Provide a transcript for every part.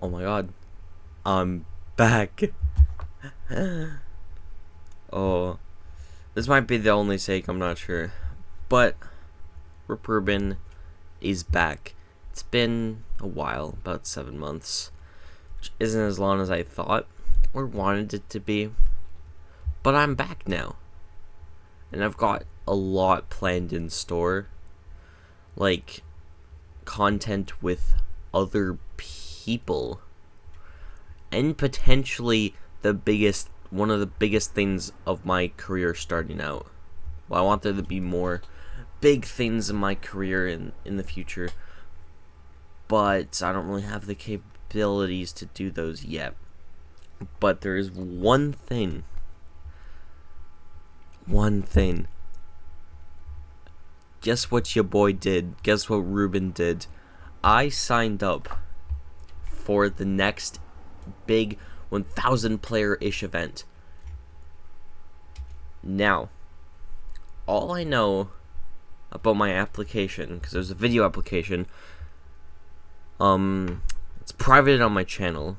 Oh my god, I'm back. Oh, this might be the only sake, I'm not sure. But Rip Rubin is back. It's been a while, about 7 months, which isn't as long as I thought or wanted it to be. But I'm back now. And I've got a lot planned in store. Like, content with other people. And potentially one of the biggest things of my career starting out. Well, I want there to be more big things in my career in the future, but I don't really have the capabilities to do those yet. But there is one thing. Guess what your boy did? Guess what Rubin did? I signed up for the next big 1,000 player-ish event. Now, all I know about my application, because there's a video application, it's private on my channel,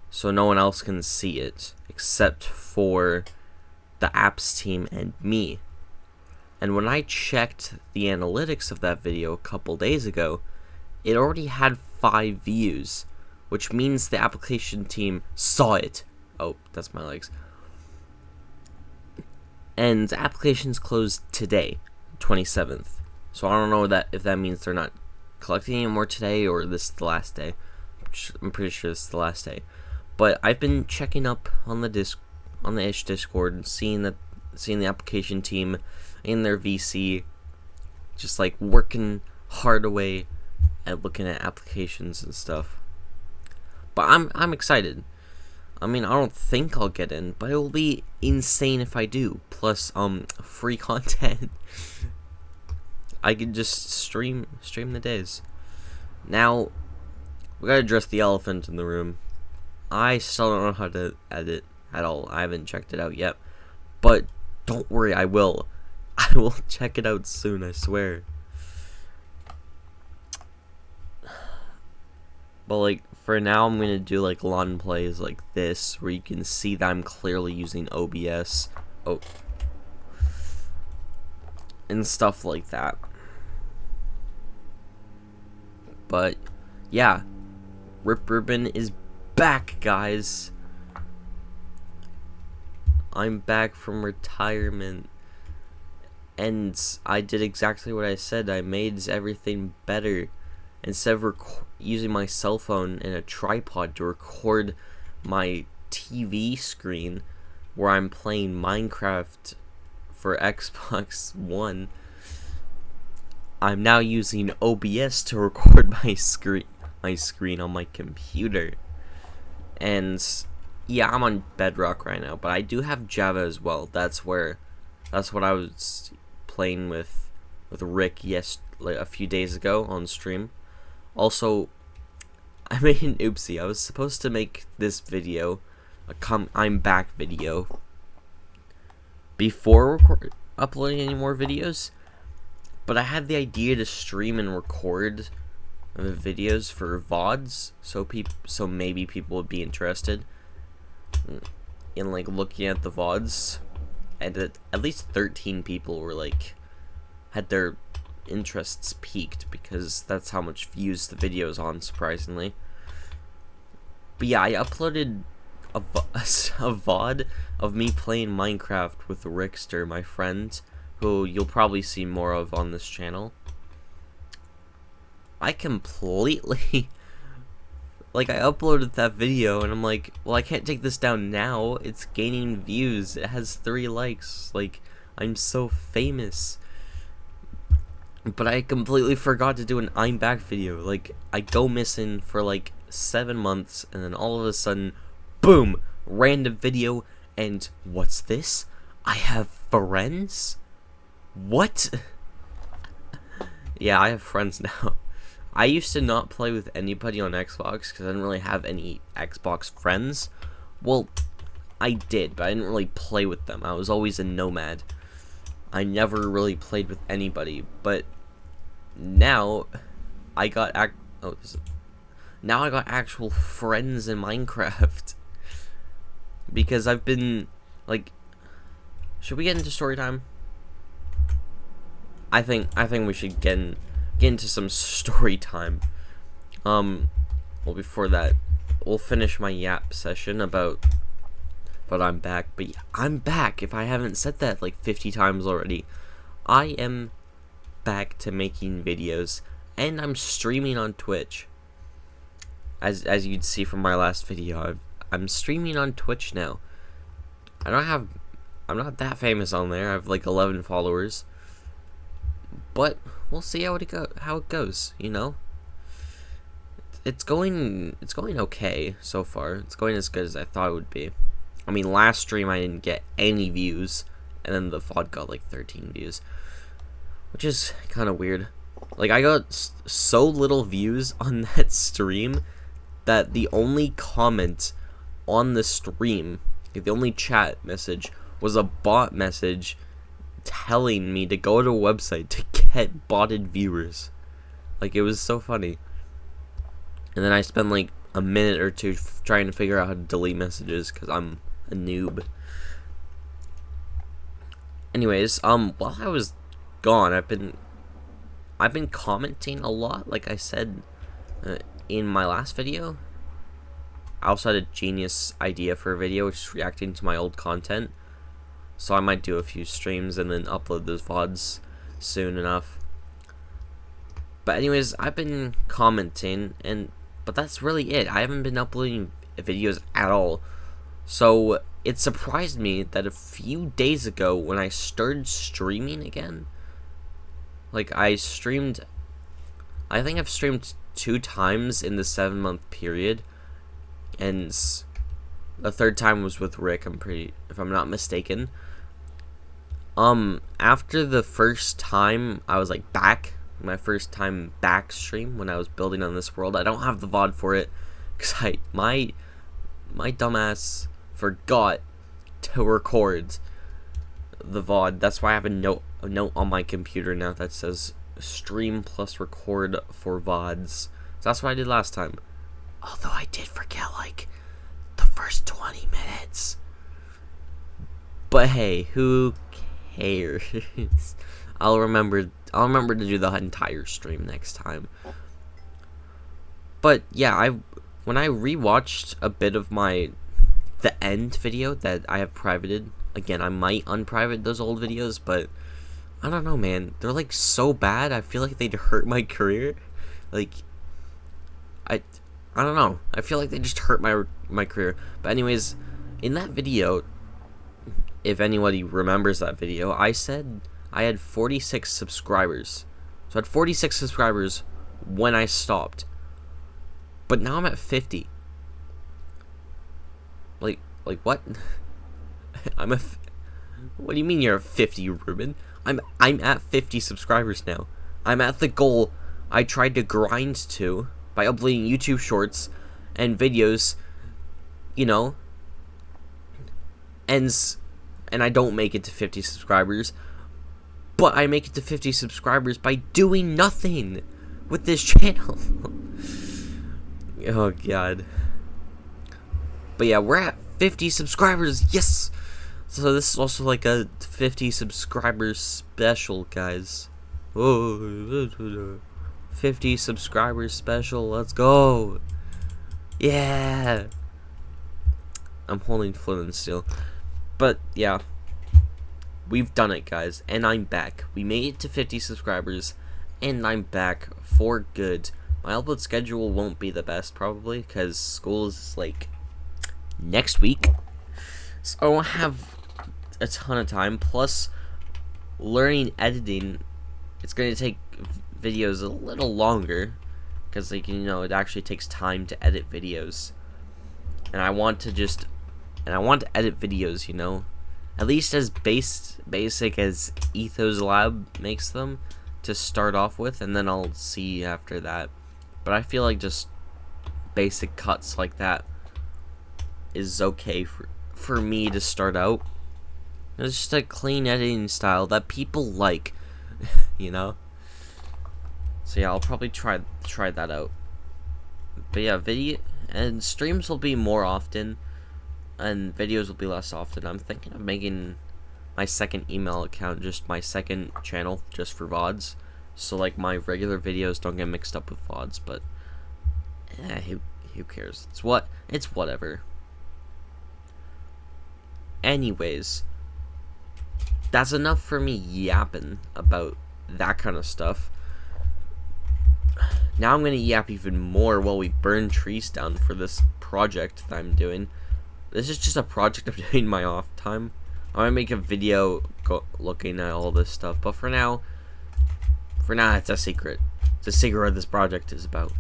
so no one else can see it except for the apps team and me. And when I checked the analytics of that video a couple days ago, it already had 5 views, which means the application team saw it. Oh, that's my legs. And applications closed today, 27th. So I don't know if that means they're not collecting anymore today or this is the last day. I'm pretty sure this is the last day. But I've been checking up on the Ish Discord and seeing the application team in their VC, just like working hard away at looking at applications and stuff. But I'm excited. I mean, I don't think I'll get in, but it will be insane if I do. Plus, free content. I can just stream the days. Now, we gotta address the elephant in the room. I still don't know how to edit at all. I haven't checked it out yet. But don't worry, I will. I will check it out soon, I swear. But like, for now, I'm gonna do like LON plays like this, where you can see that I'm clearly using OBS. Oh. And stuff like that. But, yeah. Rip Rubin is back, guys. I'm back from retirement. And I did exactly what I said. I made everything better. Instead of using my cell phone and a tripod to record my TV screen where I'm playing Minecraft for Xbox One, I'm now using OBS to record my screen on my computer. And yeah, I'm on Bedrock right now, but I do have Java as well. That's what I was playing with Rick a few days ago on stream. Also, I made an oopsie. I was supposed to make this video, I'm back video, before uploading any more videos, but I had the idea to stream and record the videos for VODs, so maybe people would be interested in like looking at the VODs, and at least 13 people were like, had their interests peaked, because that's how much views the video's on, surprisingly. But yeah, I uploaded a VOD of me playing Minecraft with Rickster, my friend, who you'll probably see more of on this channel. I completely like, I uploaded that video and I'm like, well, I can't take this down now, it's gaining views, it has 3 likes, like, I'm so famous. But I completely forgot to do an I'm back video. Like, I go missing for like 7 months, and then all of a sudden, boom, random video, and what's this? I have friends? What? Yeah, I have friends now. I used to not play with anybody on Xbox because I didn't really have any Xbox friends. Well, I did, but I didn't really play with them. I was always a nomad. I never really played with anybody, but now I got now I got actual friends in Minecraft. Because I've been, like, should we get into story time? I think we should get into some story time. Well, before that, we'll finish my yap session about I'm back. But yeah, I'm back. If I haven't said that like 50 times already, I am back to making videos, and I'm streaming on Twitch. As you'd see from my last video, I'm streaming on Twitch now. I'm not that famous on there. I have like 11 followers. But we'll see how it goes, you know? It's going okay so far. It's going as good as I thought it would be. I mean, last stream I didn't get any views, and then the VOD got like 13 views, which is kind of weird. Like, I got so little views on that stream that the only comment on the stream, like the only chat message, was a bot message telling me to go to a website to get botted viewers. Like, it was so funny. And then I spent like a minute or two trying to figure out how to delete messages because I'm a noob. Anyways, while I was gone, I've been commenting a lot, like I said in my last video. I also had a genius idea for a video, which is reacting to my old content. So I might do a few streams and then upload those VODs soon enough. But anyways, I've been commenting, but that's really it. I haven't been uploading videos at all. So it surprised me that a few days ago when I started streaming again, like I think I've streamed 2 times in the 7-month period, and the third time was with Rick, if I'm not mistaken. After the first time I was like back, my first time back stream when I was building on this world, I don't have the VOD for it because my dumbass forgot to record the VOD. That's why I have a note on my computer now that says stream plus record for VODs. So that's what I did last time. Although I did forget like the first 20 minutes. But hey, who cares? I'll remember to do the entire stream next time. But yeah, when I rewatched a bit of the end video that I have privated, again, I might unprivate those old videos, but I don't know, man. They're like so bad. I feel like they'd hurt my career. Like, I don't know. I feel like they just hurt my career. But anyways, in that video, if anybody remembers that video, I said I had 46 subscribers. So I had 46 subscribers when I stopped. But now I'm at 50. Like what? What do you mean you're at 50, Ruben? I'm at 50 subscribers now. I'm at the goal I tried to grind to by uploading YouTube shorts and videos, you know. And I don't make it to 50 subscribers. But I make it to 50 subscribers by doing nothing with this channel. Oh god. But yeah, we're at 50 subscribers. Yes. So this is also like a 50 subscribers special, guys. Oh, 50 subscribers special. Let's go. Yeah. I'm holding flint and steel. But yeah, we've done it, guys, and I'm back. We made it to 50 subscribers, and I'm back for good. My upload schedule won't be the best, probably, because school is, like, next week. So I won't have a ton of time. Plus, learning editing, it's going to take videos a little longer, because, like, you know, it actually takes time to edit videos. And I want to edit videos, you know, at least as basic as Ethos Lab makes them to start off with, and then I'll see after that. But I feel like just basic cuts like that is okay for me to start out. It's just a clean editing style that people like, you know. So yeah, I'll probably try that out. But yeah, video and streams will be more often, and videos will be less often. I'm thinking of making my second email account just my second channel just for VODs, so like my regular videos don't get mixed up with VODs. But who cares? It's whatever. Anyways, that's enough for me yapping about that kind of stuff. Now I'm gonna yap even more while we burn trees down for this project that I'm doing. This is just a project I'm doing in my off time. I'm gonna make a video looking at all this stuff, but for now it's a secret. It's a secret what this project is about.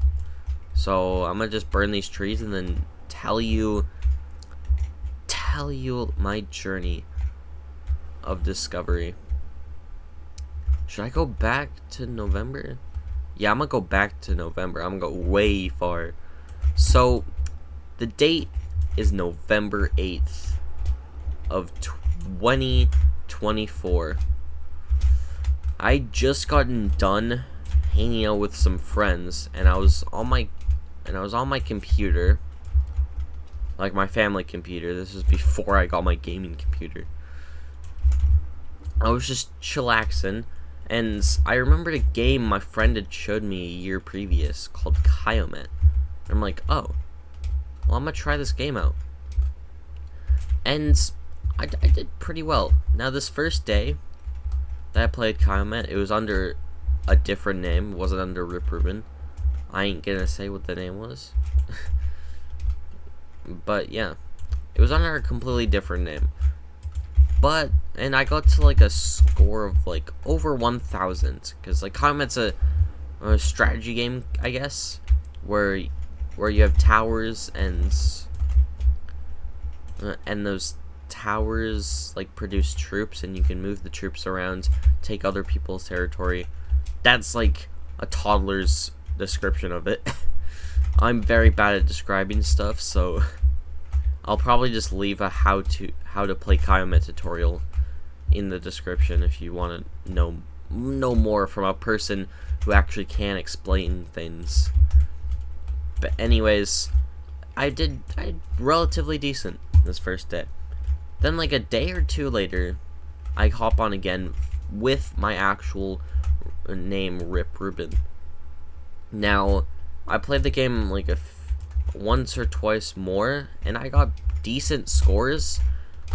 So I'm gonna just burn these trees and then tell you my journey of discovery. Should I go back to November? Yeah, I'm gonna go back to November. I'm gonna go way far. So the date is November 8th of 2024. I just gotten done hanging out with some friends, and I was on my computer, like my family computer. This was before I got my gaming computer. I was just chillaxing, and I remembered a game my friend had showed me a year previous called Kyomet. And I'm like, oh, well, I'm gonna try this game out. And I did pretty well. Now, this first day that I played Kyomet, it was under a different name. It wasn't under Rip Rubin. I ain't gonna say what the name was. But yeah, it was under a completely different name. And I got to like a score of like over 1,000, because like Kyomet's a strategy game, I guess, where you have towers, and those towers like produce troops, and you can move the troops around, take other people's territory. That's like a toddler's description of it. I'm very bad at describing stuff, so I'll probably just leave a how to play Kyomet tutorial in the description if you want to know more from a person who actually can explain things. But anyways, I did relatively decent this first day. Then like a day or two later, I hop on again with my actual name, Rip Rubin. Now, I played the game like once or twice more, and I got decent scores,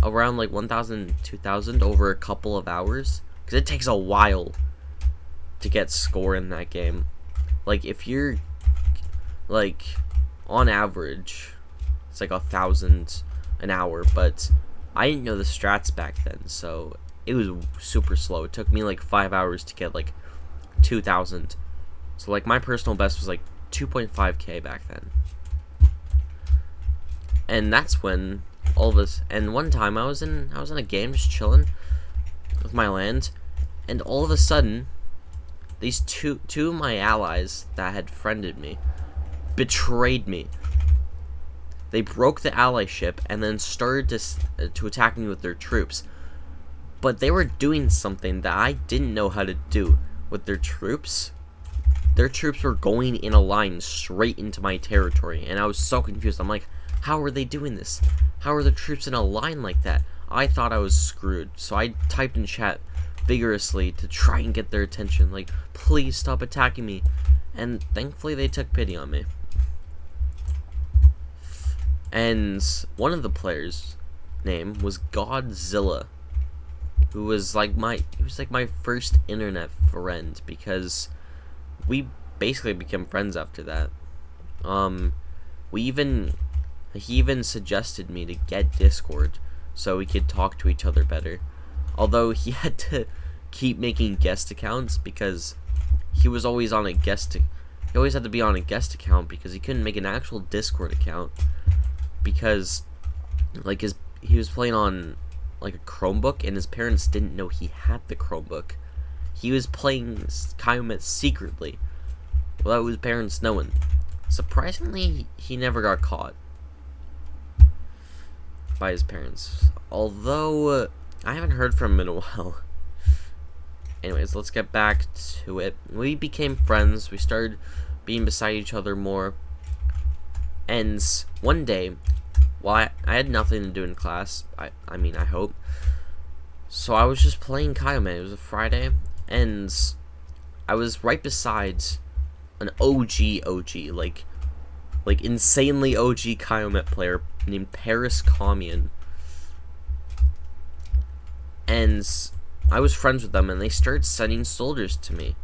around like 1,000, 2,000 over a couple of hours, because it takes a while to get score in that game. Like if you're like on average, it's like 1,000 an hour, but I didn't know the strats back then, so it was super slow. It took me like 5 hours to get like 2,000. So like my personal best was like 2.5k back then. And that's when all this, and one time I was in a game just chilling with my land, and all of a sudden these two of my allies that had friended me betrayed me. They broke the ally ship and then started to attack me with their troops. But they were doing something that I didn't know how to do with their troops. Their troops were going in a line straight into my territory, and I was so confused. I'm like, how are they doing this? How are the troops in a line like that? I thought I was screwed, so I typed in chat vigorously to try and get their attention, like, please stop attacking me. And thankfully they took pity on me. And one of the players' name was Godzilla, who was like my first internet friend, because we basically became friends after that. He even suggested me to get Discord so we could talk to each other better. Although he had to keep making guest accounts because he was always on a guest. He always had to be on a guest account because he couldn't make an actual Discord account, because like he was playing on like a Chromebook, and his parents didn't know he had the Chromebook. He was playing Kyomet secretly without his parents knowing. Surprisingly, he never got caught by his parents, although I haven't heard from him in a while. Anyways, let's get back to it. We became friends. We started being beside each other more. And one day, well, I had nothing to do in class. I mean, I hope. So I was just playing Kaiomet. It was a Friday, and I was right beside an OG, like insanely OG Kaiomet player named Paris Commune. And I was friends with them, and they started sending soldiers to me.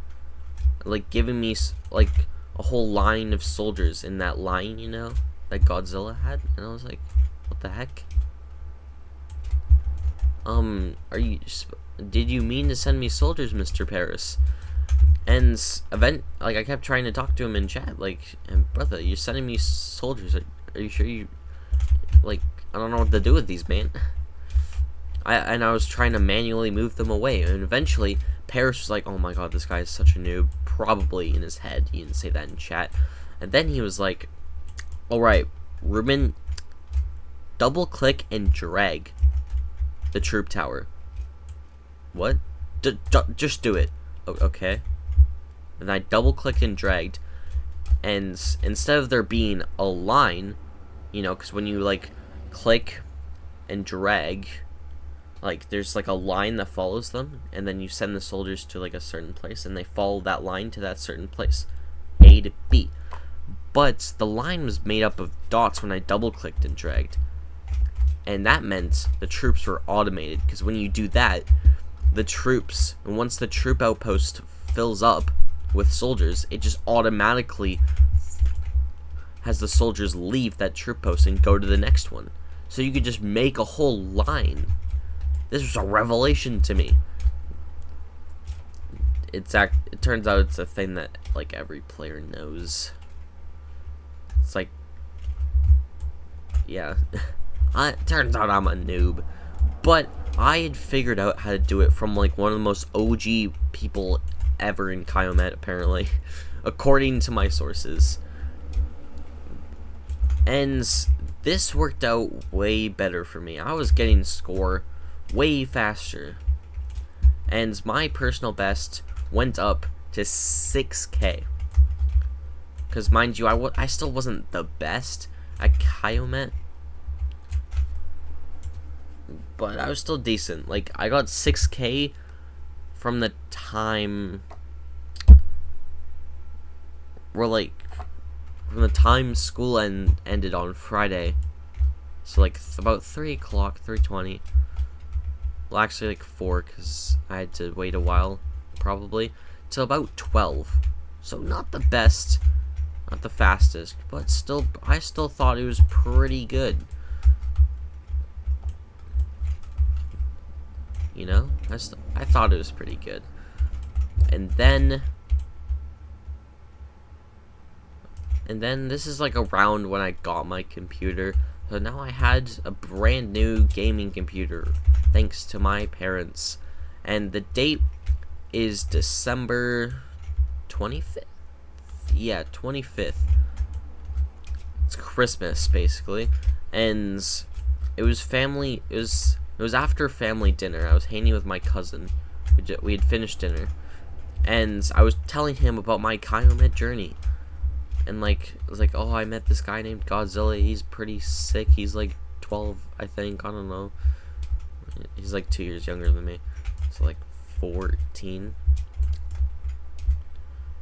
Like, giving me, like, a whole line of soldiers in that line, you know, that Godzilla had. And I was like, what the heck? Did you mean to send me soldiers, Mr. Paris? And I kept trying to talk to him in chat, like, and brother, you're sending me soldiers. Are you sure you, like, I don't know what to do with these, man. I was trying to manually move them away, and eventually Paris was like, oh my god, this guy is such a noob. Probably in his head, he didn't say that in chat. And then he was like, alright, Ruben, double click and drag the troop tower. What? Just do it. Okay. And I double clicked and dragged, and instead of there being a line, you know, because when you like click and drag, like, there's like a line that follows them, and then you send the soldiers to like a certain place, and they follow that line to that certain place, A to B. But the line was made up of dots when I double clicked and dragged, and that meant the troops were automated, because when you do that, the troops, and once the troop outpost fills up with soldiers, it just automatically has the soldiers leave that troop post and go to the next one. So you could just make a whole line. This was a revelation to me. It turns out it's a thing that like every player knows. It's like, yeah, it turns out I'm a noob, but I had figured out how to do it from like one of the most OG people ever in Kaiomet, apparently, according to my sources. And this worked out way better for me. I was getting score way faster, and my personal best went up to 6k. Because mind you, I still wasn't the best at Kaiomet, but I was still decent. Like, I got 6k from the time school ended on Friday. So like about 3 o'clock, 3:20. Well, actually like 4, because I had to wait a while, probably, till about 12. So not the best, not the fastest, but still, I still thought it was pretty good. You know, I thought it was pretty good. And then this is like around when I got my computer. So now I had a brand new gaming computer, thanks to my parents. And the date is December 25th? Yeah, 25th. It's Christmas, basically. And it was after family dinner. I was hanging with my cousin. We had finished dinner. And I was telling him about my Kaiomet journey. And like, I was like, oh, I met this guy named Godzilla. He's pretty sick. He's like 12, I think. I don't know. He's like 2 years younger than me. So like 14.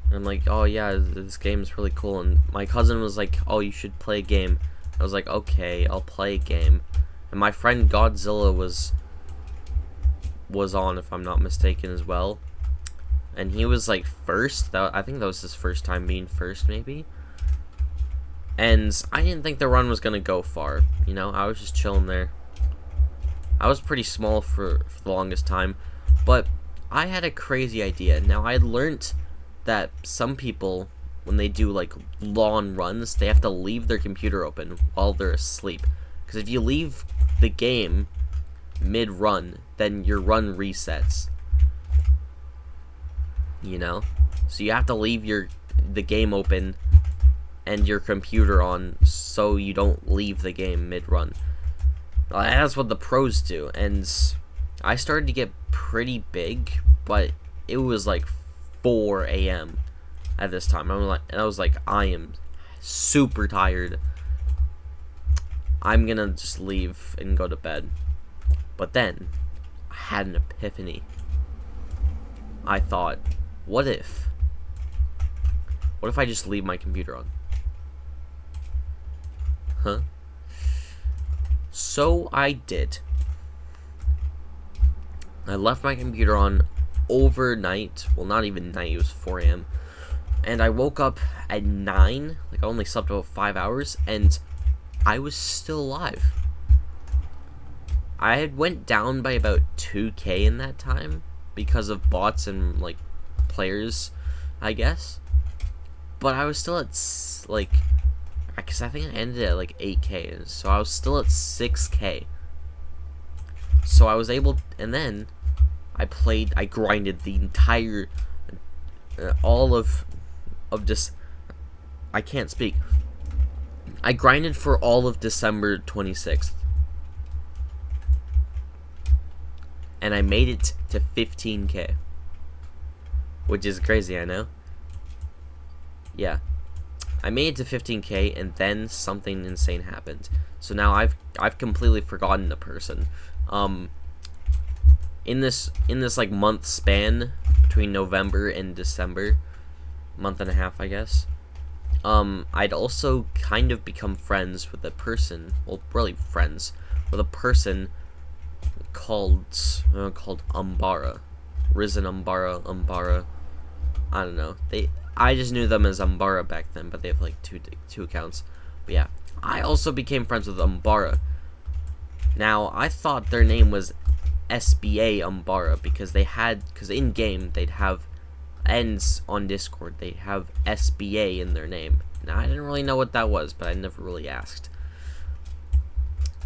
And I'm like, oh yeah, this game's really cool. And my cousin was like, oh, you should play a game. I was like, okay, I'll play a game. And my friend Godzilla was on, if I'm not mistaken, as well. And he was like first. I think that was his first time being first, maybe. And I didn't think the run was gonna go far. You know, I was just chilling there. I was pretty small for the longest time, but I had a crazy idea. Now, I learned that some people, when they do like long runs, they have to leave their computer open while they're asleep. Because if you leave the game mid-run, then your run resets. You know? So you have to leave the game open and your computer on so you don't leave the game mid-run. That's what the pros do. And I started to get pretty big, but it was like 4 a.m. at this time. I was like, I am super tired. I'm gonna just leave and go to bed. But then, I had an epiphany. I thought, what if I just leave my computer on? Huh? So I did. I left my computer on overnight. Well, not even night, it was 4 a.m. And I woke up at 9. Like, I only slept about 5 hours, and I was still alive. I had went down by about 2K in that time because of bots and, like, players, I guess. But I was still at, like, because I think I ended at, like, 8K. So I was still at 6K. So I was able, and then I grinded the entire, all of this, I can't speak. I grinded for all of December 26th. And I made it to 15K. Which is crazy, I know. Yeah. I made it to 15K, and then something insane happened. So now I've completely forgotten the person. In this like month span between November and December, month and a half, I guess. I'd also kind of become friends with a person, well, really friends with a person called Umbara, Risen Umbara. I don't know. I just knew them as Umbara back then, but they have like two accounts. But yeah, I also became friends with Umbara. Now I thought their name was SBA Umbara because in game they'd have ends on Discord. They'd have SBA in their name. Now I didn't really know what that was, but I never really asked.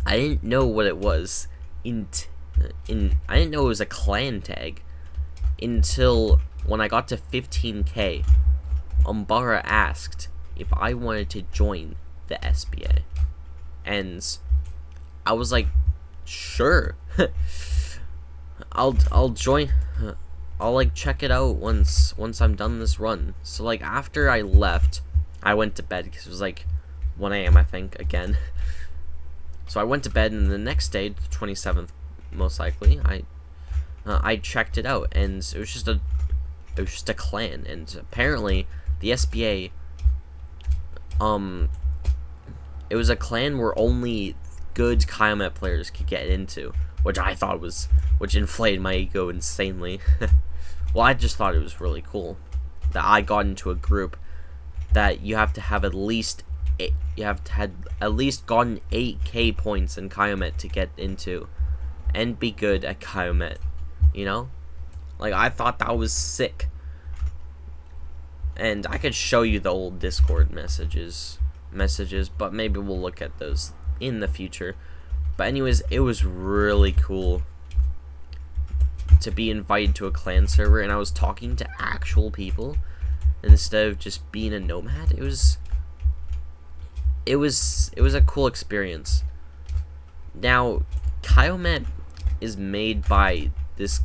I didn't know what it was I didn't know it was a clan tag until when I got to 15K. Umbara asked if I wanted to join the SBA, and I was like, sure. I'll join. I'll like check it out once I'm done this run. So like after I left, I went to bed because it was like 1 a.m. I think again. So I went to bed, and the next day, the 27th, most likely, I checked it out, and it was just a clan, and apparently the SBA, it was a clan where only good Kyomet players could get into, which inflated my ego insanely. Well, I just thought it was really cool that I got into a group that you have to have at least gotten 8K points in Kyomet to get into, and be good at Kyomet, you know? Like, I thought that was sick. And I could show you the old Discord messages, but maybe we'll look at those in the future. But anyways, it was really cool to be invited to a clan server, and I was talking to actual people instead of just being a nomad. It was a cool experience. Now, Kyomet is made by this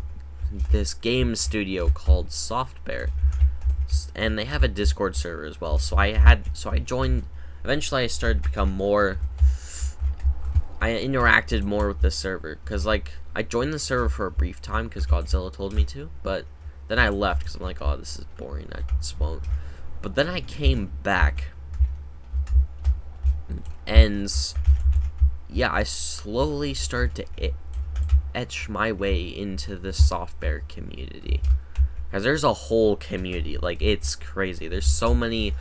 game studio called SoftBear, and they have a Discord server as well. So I joined. Eventually, I started to become more. I interacted more with the server because, like, I joined the server for a brief time because Godzilla told me to, but then I left because I'm like, oh, this is boring. I just won't. But then I came back, and yeah, I slowly started to etch my way into the SoftBear community. Because there's a whole community, like, it's crazy. There's so many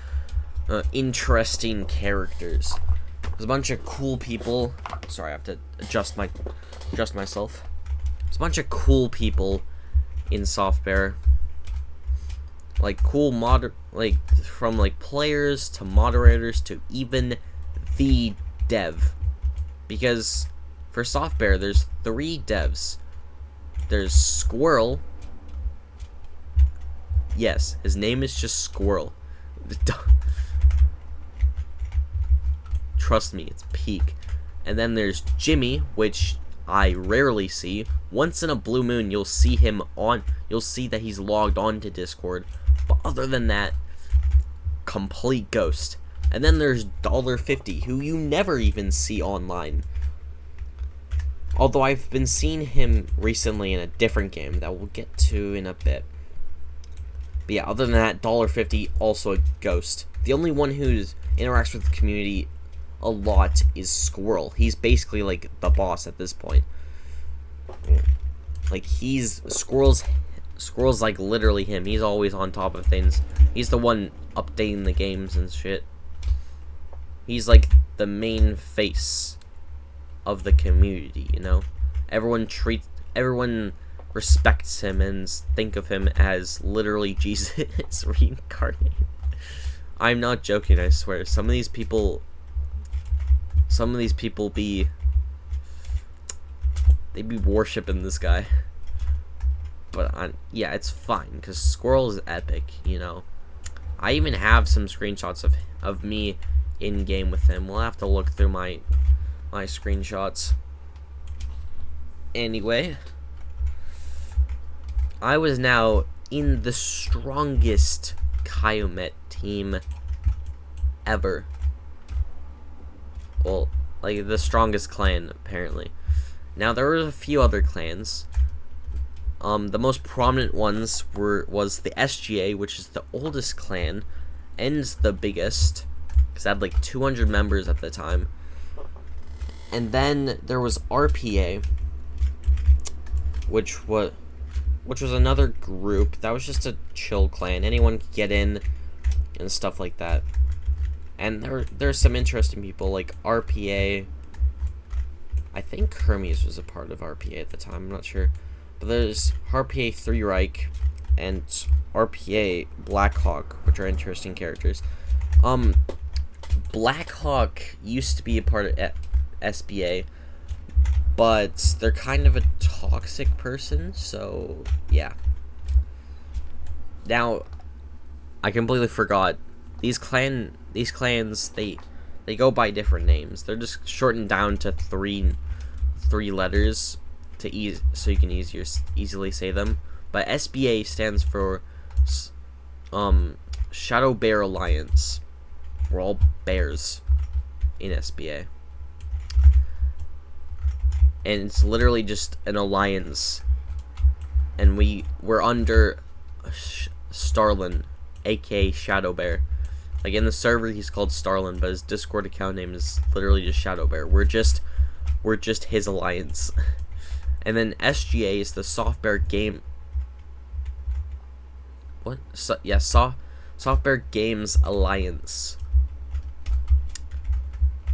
interesting characters. There's a bunch of cool people. Sorry, I have to adjust myself. There's a bunch of cool people in SoftBear. Like cool from like players to moderators to even the dev. Because for SoftBear, there's 3 devs. There's Squirrel. Yes, his name is just Squirrel. Trust me, it's peak. And then there's Jimmy, which I rarely see. Once in a blue moon, you'll see that he's logged on to Discord. But other than that, complete ghost. And then there's $50, who you never even see online. Although I've been seeing him recently in a different game that we'll get to in a bit. But yeah, other than that, $50, also a ghost. The only one who interacts with the community a lot is Squirrel. He's basically like the boss at this point. Like, Squirrel's like literally him. He's always on top of things. He's the one updating the games and shit. He's like the main face of the community, you know? Everyone respects him and think of him as literally Jesus reincarnated. I'm not joking, I swear. Some of these people be worshipping this guy. But yeah, it's fine because Squirrel is epic, you know. I even have some screenshots of me in game with him. We'll have to look through my screenshots. Anyway, I was now in the strongest Calumet team ever. Well, like the strongest clan apparently. Now there were a few other clans. The most prominent ones was the SGA, which is the oldest clan and the biggest, because it had like 200 members at the time. And then there was RPA, which was another group that was just a chill clan. Anyone could get in and stuff like that. And there's some interesting people like RPA. I think Hermes was a part of RPA at the time. I'm not sure. But there's RPA 3 Reich and RPA Blackhawk, which are interesting characters. Blackhawk used to be a part of SBA, but they're kind of a toxic person, so yeah. Now, I completely forgot. These clans, they go by different names. They're just shortened down to three letters so you can easily say them. But SBA stands for Shadow Bear Alliance. We're all bears in SBA. And it's literally just an alliance. And we're under Starlin, aka Shadow Bear. Like in the server he's called Starlin, but his Discord account name is literally just Shadow Bear. We're just his alliance. And then SGA is the Soft Bear Game. What? Soft Bear Games Alliance.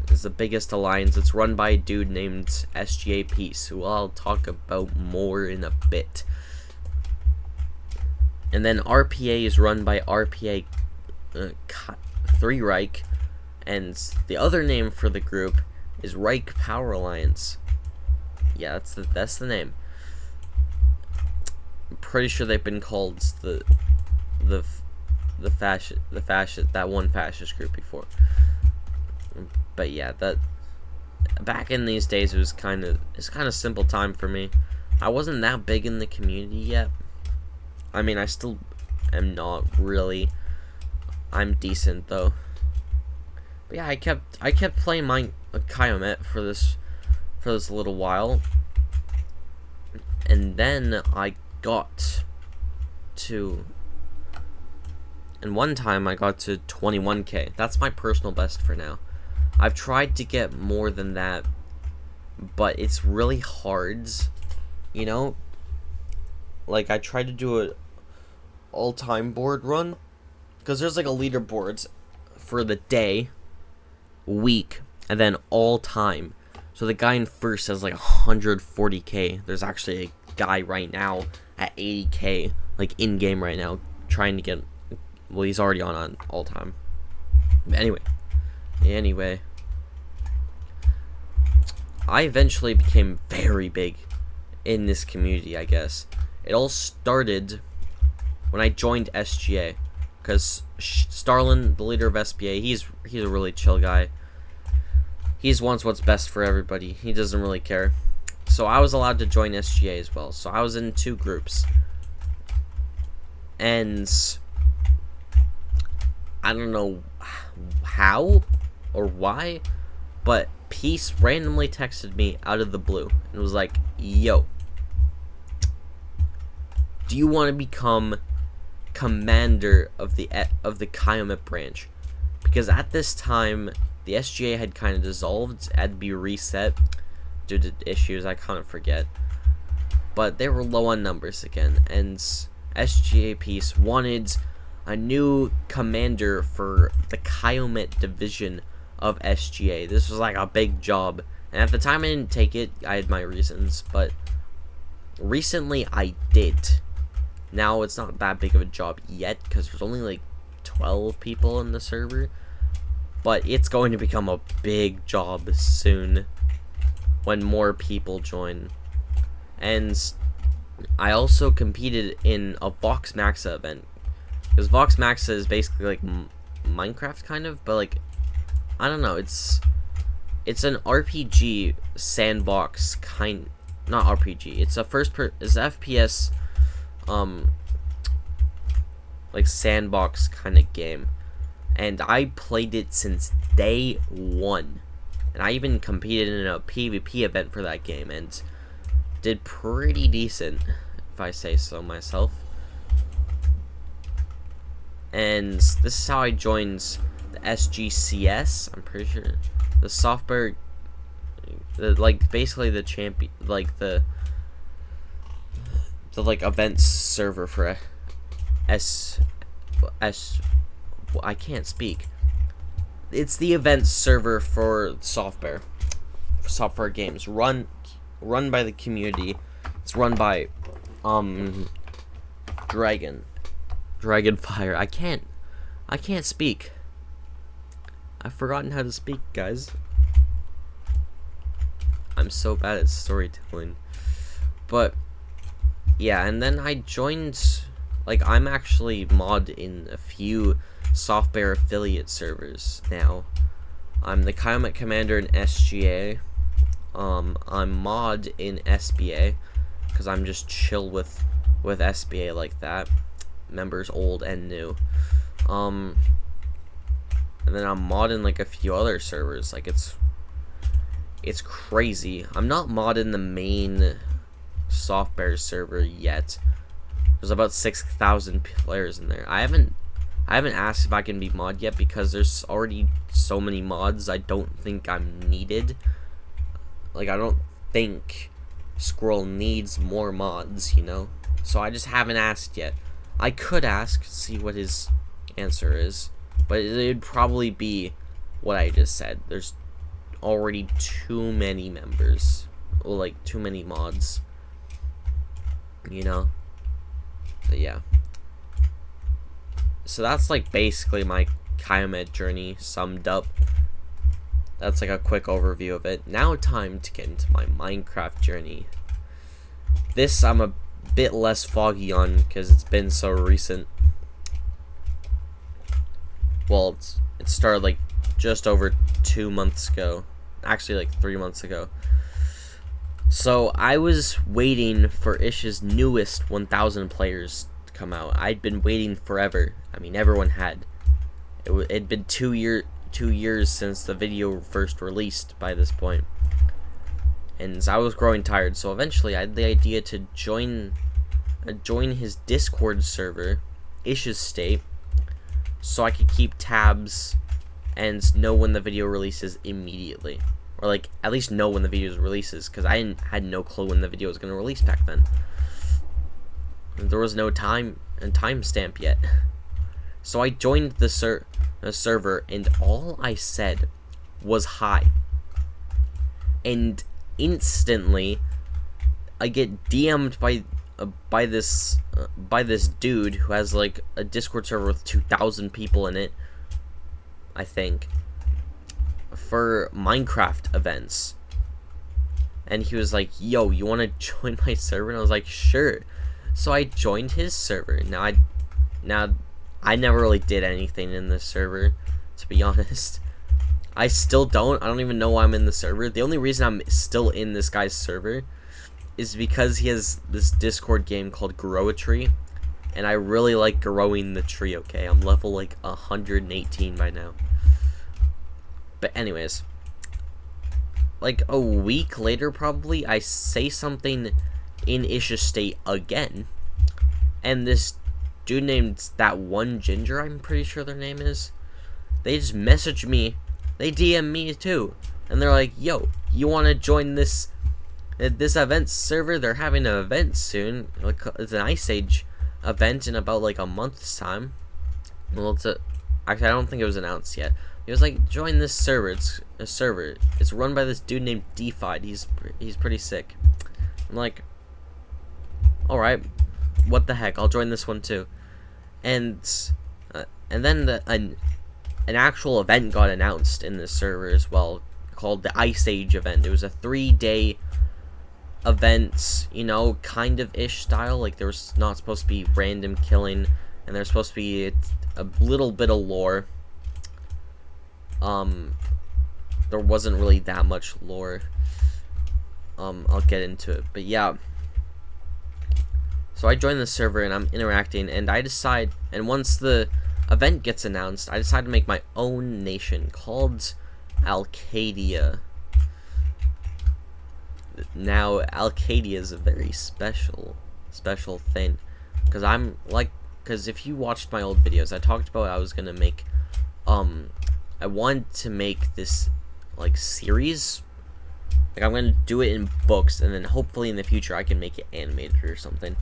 It's the biggest alliance. It's run by a dude named SGA Peace, who I'll talk about more in a bit. And then RPA is run by RPA 3 Reich, and the other name for the group is Reich Power Alliance. Yeah, that's the name. I'm pretty sure they've been called the one fascist group before. But yeah, that back in these days it's kind of simple time for me. I wasn't that big in the community yet. I mean, I still am not really. I'm decent though. But yeah, I kept playing my Calumet for this little while, and then I got to. And one time I got to 21k. That's my personal best for now. I've tried to get more than that, but it's really hard, you know? Like, I tried to do a all-time board run, because there's like a leaderboard for the day, week, and then all-time. So the guy in first has like 140k. There's actually a guy right now at 80k, like in-game right now, trying to get. Well, he's already on all time. But anyway, I eventually became very big in this community, I guess. It all started when I joined SGA, because Starlin, the leader of SBA, he's a really chill guy. He just wants what's best for everybody. He doesn't really care. So I was allowed to join SGA as well. So I was in 2 groups. And I don't know how or why, but Peace randomly texted me out of the blue and was like, yo, do you want to become commander of the Kyomet branch? Because at this time the SGA had kind of dissolved, had to be reset due to issues I kind of forget, but they were low on numbers again, and SGA Peace wanted a new commander for the Kyomet division of SGA. This was like a big job, and at the time I didn't take it. I had my reasons, but recently I did. Now it's not that big of a job yet because there's only like 12 people in the server, but it's going to become a big job soon when more people join. And I also competed in a Vox Maxa event, because Vox Maxa is basically like Minecraft kind of, but like, I don't know, it's an RPG sandbox kind, not RPG, it's a it's FPS like sandbox kind of game, and I played it since day one, and I even competed in a PvP event for that game and did pretty decent, if I say so myself. And this is how I joined the SGCS. I'm pretty sure the software, like basically the champion, like the like events server for I can't speak. It's the events server for software games run by the community. It's run by Dragonfire. I can't speak. I've forgotten how to speak, guys. I'm so bad at storytelling. But yeah, and then I joined, like, I'm actually mod in a few Software affiliate servers now. I'm the Kyomet commander in SGA. I'm mod in SBA because I'm just chill with SBA like that. Members old and new. And then I'm modding like a few other servers. Like it's crazy. I'm not modding the main Software server yet. There's about 6,000 players in there. I haven't asked if I can be mod yet because there's already so many mods. I don't think I'm needed. Like, I don't think Squirrel needs more mods, you know? So I just haven't asked yet. I could ask, see what his answer is, but it'd probably be what I just said. There's already too many members, or like too many mods, you know? But yeah. So that's like basically my Kyomet journey summed up. That's like a quick overview of it. Now time to get into my Minecraft journey. This I'm a bit less foggy on because it's been so recent. Well, it started like just over 2 months ago. Actually like 3 months ago. So I was waiting for Ish's newest 1,000 players to come out. I'd been waiting forever. I mean, everyone had. It'd been 2 years since the video first released by this point, and I was growing tired. So eventually, I had the idea to join his Discord server, Ish's State, so I could keep tabs and know when the video releases immediately, or like at least know when the video releases, because I had no clue when the video was going to release back then. There was no timestamp yet. So I joined the server, and all I said was hi. And instantly, I get DM'd by this dude who has like a Discord server with 2,000 people in it, I think, for Minecraft events. And he was like, "Yo, you want to join my server?" And I was like, "Sure." So I joined his server. Now I never really did anything in this server, to be honest. I still don't. I don't even know why I'm in the server. The only reason I'm still in this guy's server is because he has this Discord game called Grow a Tree, and I really like growing the tree, okay? I'm level like 118 by now. But anyways, like a week later probably, I say something in Isha State again, and this dude named that one Ginger, I'm pretty sure their name is, they just messaged me, they DM me too, and they're like, yo, you want to join this event server? They're having an event soon, like it's an Ice Age event in about like a month's time. Well, actually I don't think it was announced yet. He was like, join this server. It's a server. It's run by this dude named Defied. He's pretty sick. I'm like, all right, what the heck? I'll join this one too. And then an actual event got announced in this server as well, called the Ice Age event. It was a 3-day event, you know, kind of ish style. Like there was not supposed to be random killing, and there's supposed to be a little bit of lore. There wasn't really that much lore. I'll get into it, but yeah. So I joined the server and I'm interacting, and I decide, and once the event gets announced, I decide to make my own nation called Alcadia. Now, Alcadia is a very special thing, because if you watched my old videos, I talked about I was gonna make, I wanted to make this like series. Like I'm gonna do it in books, and then hopefully in the future I can make it animated or something.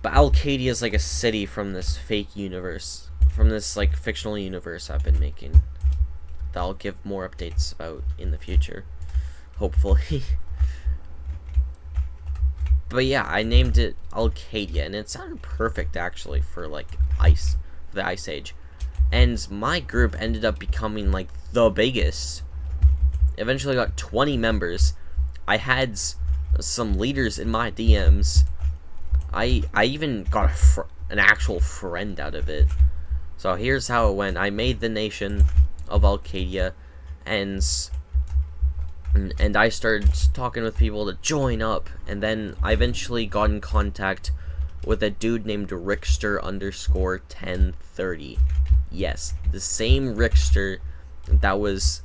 But Alcadia is like a city from this fake universe, from this like fictional universe I've been making, that I'll give more updates about in the future, hopefully. But yeah, I named it Alcadia, and it sounded perfect actually for like the Ice Age. And my group ended up becoming like the biggest. Eventually got 20 members. I had some leaders in my DMs. I even got an actual friend out of it. So here's how it went. I made the nation of Alcadia, and I started talking with people to join up, and then I eventually got in contact with a dude named Rickster_1030. Yes, the same Rickster that's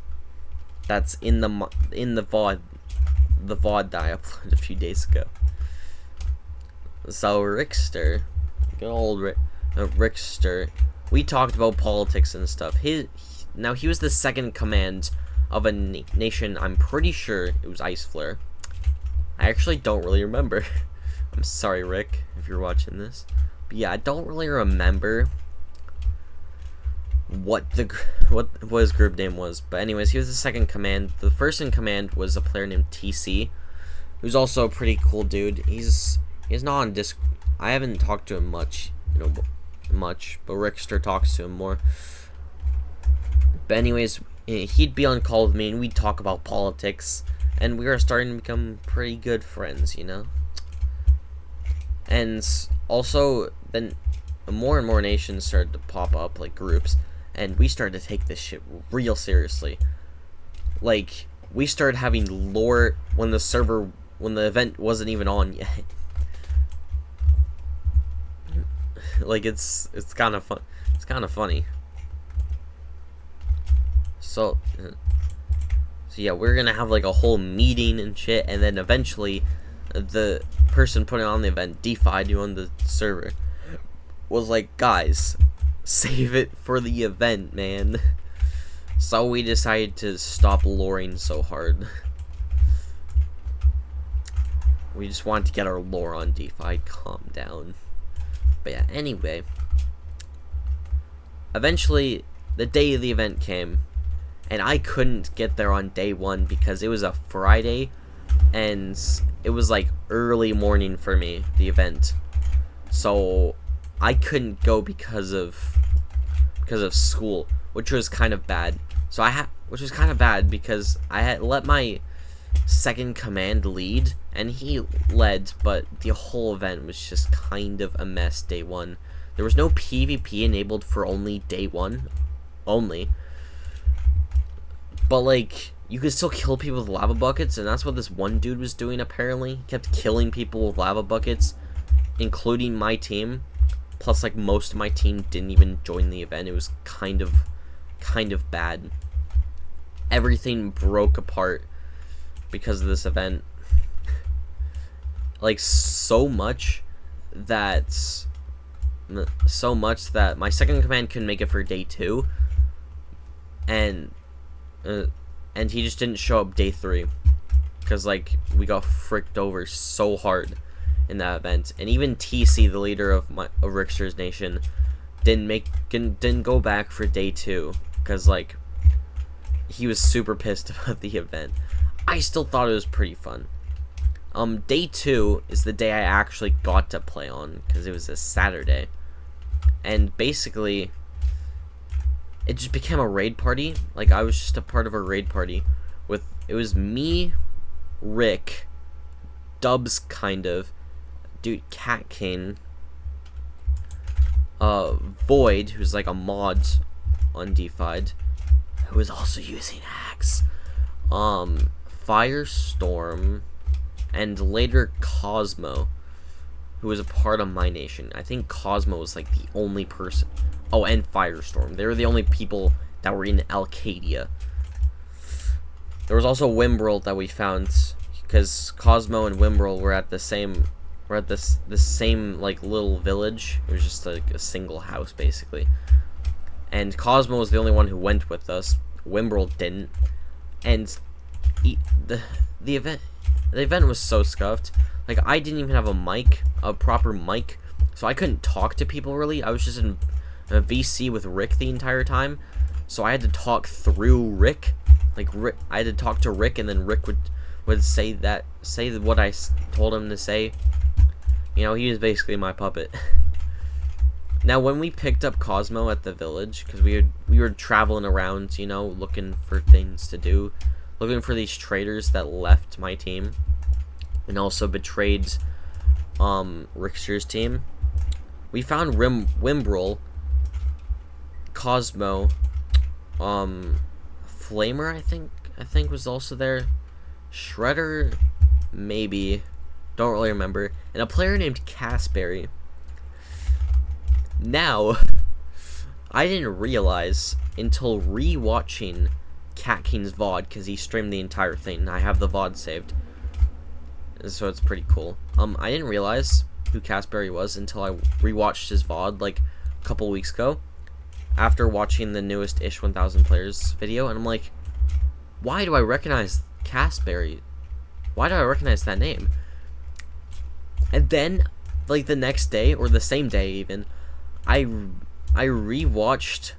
in the VOD that I uploaded a few days ago. So Rickster, good old Rickster, we talked about politics and stuff. Now he was the second command of a nation. I'm pretty sure it was Ice Flare. I actually don't really remember. I'm sorry, Rick, if you're watching this. But yeah, I don't really remember what his group name was. But anyways, he was the second command. The first in command was a player named TC, who's also a pretty cool dude. He's not on Discord. I haven't talked to him much, but Rickster talks to him more. But anyways, he'd be on call with me, and we'd talk about politics, and we were starting to become pretty good friends, And also, then more and more nations started to pop up, like groups, and we started to take this shit real seriously. Like, we started having lore when the event wasn't even on yet. Like, it's kind of fun. It's kind of funny. So yeah, we're gonna have like a whole meeting and shit, and then eventually the person putting on the event, Defied, who on the server, was like, guys, save it for the event, man. So we decided to stop loring so hard. We just wanted to get our lore on Defied. Calm down. But yeah, anyway, eventually the day of the event came, and I couldn't get there on day one because it was a Friday, and it was like early morning for me, the event. So I couldn't go because of school, which was kind of bad. Which was kind of bad because I had let my second command lead, and he led, but the whole event was just kind of a mess day one. There was no PvP enabled for only day one only. But like, you could still kill people with lava buckets, and that's what this one dude was doing apparently. He kept killing people with lava buckets, including my team. Plus, like, most of my team didn't even join the event. It was kind of bad. Everything broke apart because of this event. Like, so much that my second command couldn't make it for day 2, and he just didn't show up day 3 because, like, we got fricked over so hard in that event. And even TC, the leader of Rickster's Nation, didn't go back for day 2 because, like, he was super pissed about the event. I still thought it was pretty fun. Day 2 is the day I actually got to play on, because it was a Saturday. And basically, it just became a raid party. Like, I was just a part of a raid party with, it was me, Rick, Dubs, kind of, dude, Cat King, Void, who's like a mod on Defied, who was also using Axe, Firestorm, and later Cosmo, who was a part of my nation. I think Cosmo was like the only person. Oh, and Firestorm. They were the only people that were in Alcadia. There was also Wimbrel that we found, because Cosmo and Wimbrel were at the same, this same like little village. It was just like a single house basically. And Cosmo was the only one who went with us. Wimbrel didn't. And the event was so scuffed. Like, I didn't even have a proper mic, so I couldn't talk to people really. I was just in a VC with Rick the entire time, so I had to talk through Rick. Like, I had to talk to Rick, and then Rick would say what I told him to say. You know, he was basically my puppet. Now, when we picked up Cosmo at the village, because we were traveling around, you know, looking for things to do, looking for these traitors that left my team and also betrayed Rickster's team. We found Wimbrel, Cosmo, Flamer, I think was also there, Shredder, maybe, don't really remember, and a player named Casberry. Now, I didn't realize until re-watching Cat King's VOD, because he streamed the entire thing. I have the VOD saved, so it's pretty cool. I didn't realize who Casberry was until I rewatched his VOD like a couple weeks ago, after watching the newest Ish 1000 Players video, and I'm like, why do I recognize Casberry? Why do I recognize that name? And then, like, the next day, or the same day even, I rewatched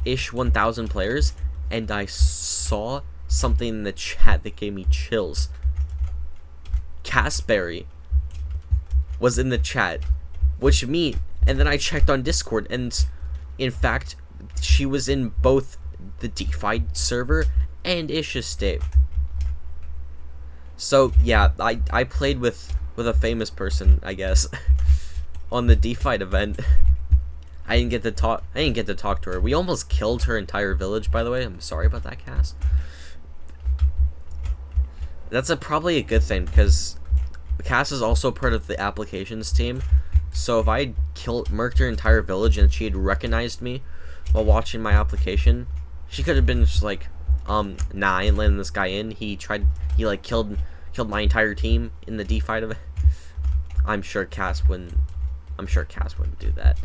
Ish 1000 Players, and I saw something in the chat that gave me chills. Casberry was in the chat, and then I checked on Discord, and in fact, she was in both the Defied server and Ish's state. So yeah, I played with a famous person, I guess, on the Defied event. I didn't get to talk to her. We almost killed her entire village, by the way. I'm sorry about that, Cass. That's probably a good thing, because Cass is also part of the applications team. So if I had murked her entire village and she had recognized me while watching my application, she could have been just like, nah, I ain't letting this guy in. He like killed my entire team in the Defied event. I'm sure Cass wouldn't do that.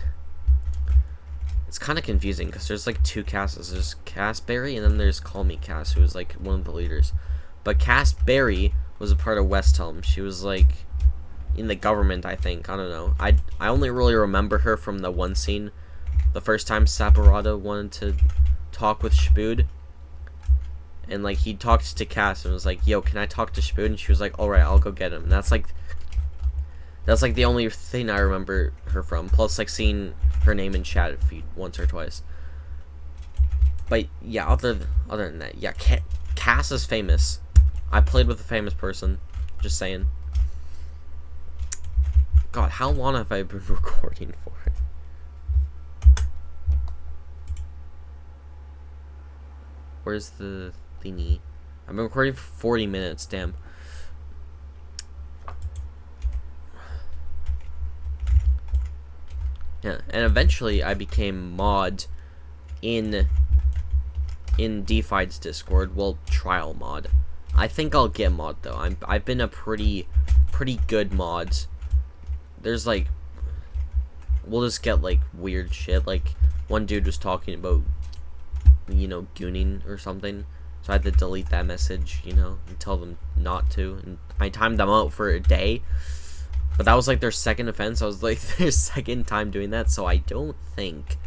It's kind of confusing because there's like two Casses. There's Casberry and then there's Call Me Cass, who is like one of the leaders. But Casberry was a part of West Helm. She was like in the government, I think. I don't know. I only really remember her from the one scene, the first time Saporada wanted to talk with Shbood, and like he talked to Cass and was like, "Yo, can I talk to Shbood?" And she was like, "All right, I'll go get him." And that's like the only thing I remember her from. Plus, like, seeing her name in chat once or twice. But yeah, other than that, yeah, Cass is famous. I played with a famous person. Just saying. God, how long have I been recording for? Where's the thingy? I've been recording for 40 minutes, damn. Yeah, and eventually I became mod in DeFi's Discord. Well, trial mod. I think I'll get mod though. I've been a pretty good mod. There's like, we'll just get like weird shit. Like one dude was talking about, you know, gooning or something. So I had to delete that message, you know, and tell them not to. And I timed them out for a day. But that was like their second offense. I was like their second time doing that. So I think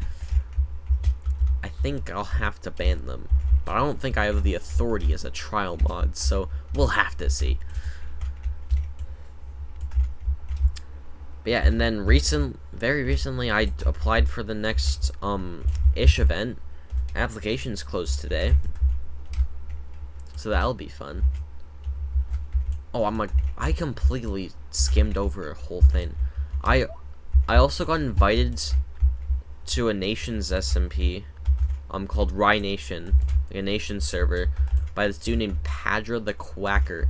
I'll have to ban them. But I don't think I have the authority as a trial mod. So we'll have to see. But yeah, and then very recently I applied for the next ish event. Applications closed today. So that'll be fun. Oh, I completely skimmed over a whole thing. I also got invited to a nation's SMP, called Rye Nation, like a nation server, by this dude named Padra the Quacker.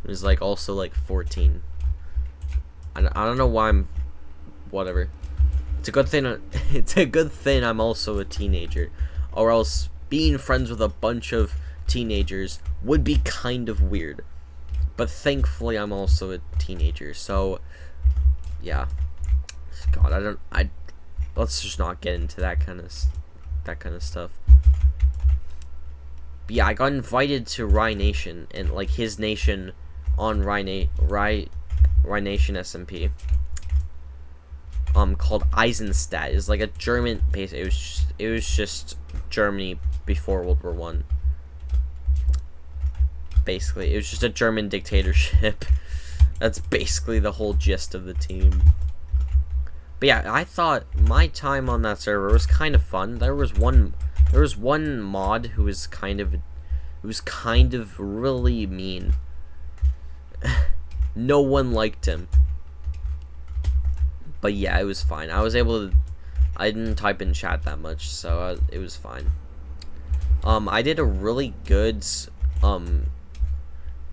Who's like also like 14. I don't know why whatever. It's a good thing. It's a good thing I'm also a teenager, or else being friends with a bunch of teenagers would be kind of weird. But thankfully I'm also a teenager, so yeah. God, let's just not get into that kind of stuff. But yeah, I got invited to Rye Nation, and like his nation on Rye Nation SMP, called Eisenstadt. It's like a German base. It was just Germany before World War One. Basically, it was just a German dictatorship. That's basically the whole gist of the team. But yeah, I thought my time on that server was kind of fun. There was one mod who was kind of really mean. No one liked him. But yeah, it was fine. I didn't type in chat that much, so it was fine. I did a really good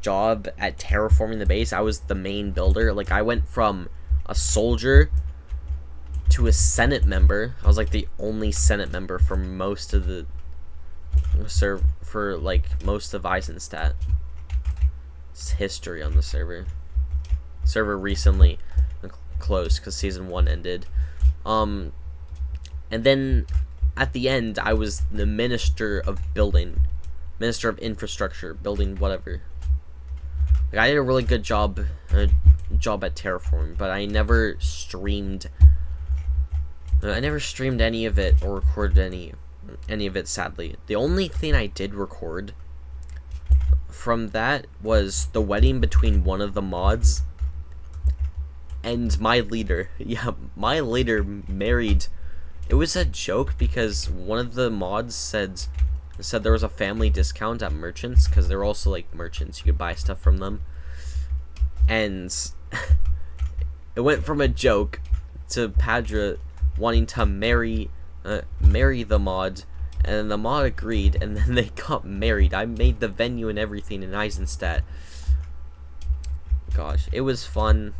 job at terraforming the base. I was the main builder. Like, I went from a soldier to a Senate member. I was like the only Senate member for most of the most of Eisenstadt history on the server. Server recently closed because season 1 ended. And then at the end I was the Minister of Infrastructure, building whatever. Like, I did a really good job at terraforming, but I never streamed any of it or recorded any of it, sadly. The only thing I did record from that was the wedding between one of the mods and my leader. Yeah, my leader married. It was a joke because one of the mods said there was a family discount at merchants, because they're also like merchants, you could buy stuff from them, and it went from a joke to Padra wanting to marry the mod, and then the mod agreed, and then they got married. I made the venue and everything in Eisenstadt. Gosh, it was fun.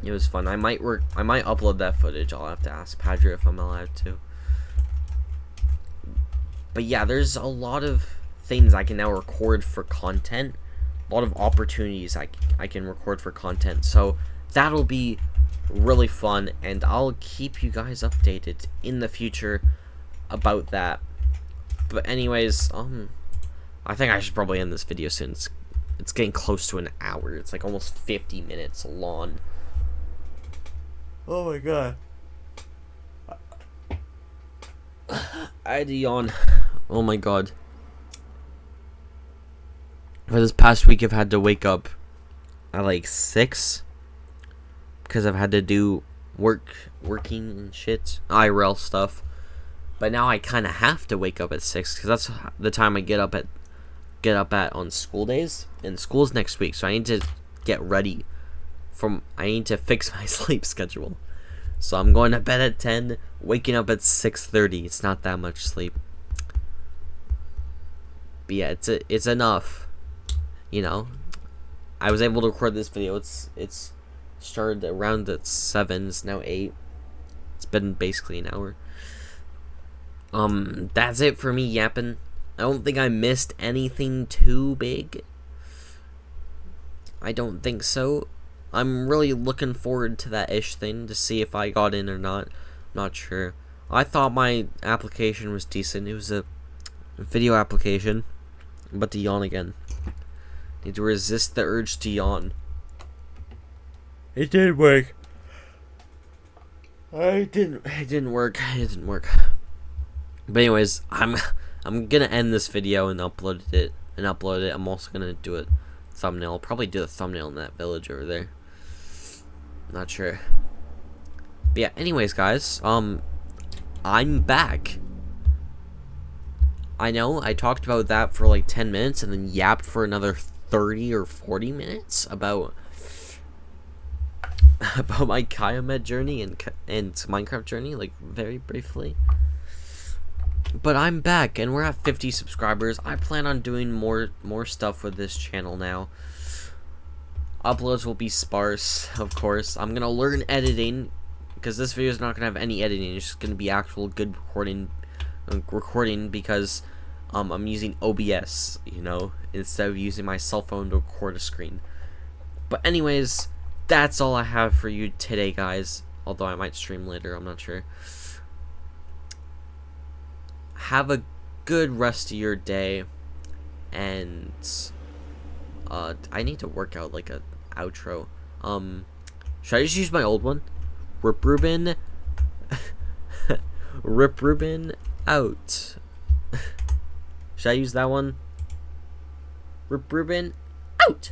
It was fun. I might upload that footage. I'll have to ask Padra if I'm allowed to. But yeah, there's a lot of things I can now record for content. A lot of opportunities I can record for content. So that'll be really fun, and I'll keep you guys updated in the future about that. But anyways, I think I should probably end this video soon. It's getting close to an hour. It's like almost 50 minutes long. Oh my god. I had to yawn. Oh my god. For this past week, I've had to wake up at like 6 because I've had to do working and shit, IRL stuff. But now I kind of have to wake up at 6 because that's the time I get up at on school days, and school's next week. So I need to get ready. I need to fix my sleep schedule. So I'm going to bed at 10, waking up at 6:30. It's not that much sleep. But yeah, it's enough. You know, I was able to record this video. It's started around at 7. It's now 8. been basically an hour. That's it for me yapping. I don't think I missed anything too big. I don't think so. I'm really looking forward to that ish thing to see if I got in or not. Not sure. I thought my application was decent. It was a video application. But to yawn again. Need to resist the urge to yawn. It did work. It didn't work. But anyways, I'm gonna end this video and upload it. I'm also gonna do a thumbnail. I'll probably do the thumbnail in that village over there. Not sure. But yeah, anyways guys, I'm back. I know I talked about that for like 10 minutes and then yapped for another 30 or 40 minutes about my Kyomet journey and Minecraft journey, like very briefly. But I'm back and we're at 50 subscribers. I plan on doing more stuff with this channel now. Uploads will be sparse, of course. I'm gonna learn editing because this video is not gonna have any editing. It's just gonna be actual good recording because I'm using OBS, you know, instead of using my cell phone to record a screen. But anyways, that's all I have for you today, guys. Although I might stream later, I'm not sure. Have a good rest of your day, and I need to work out like a outro. Should I just use my old one? Rip Ruben Rip Ruben out. Should I use that one? Rip Ruben out.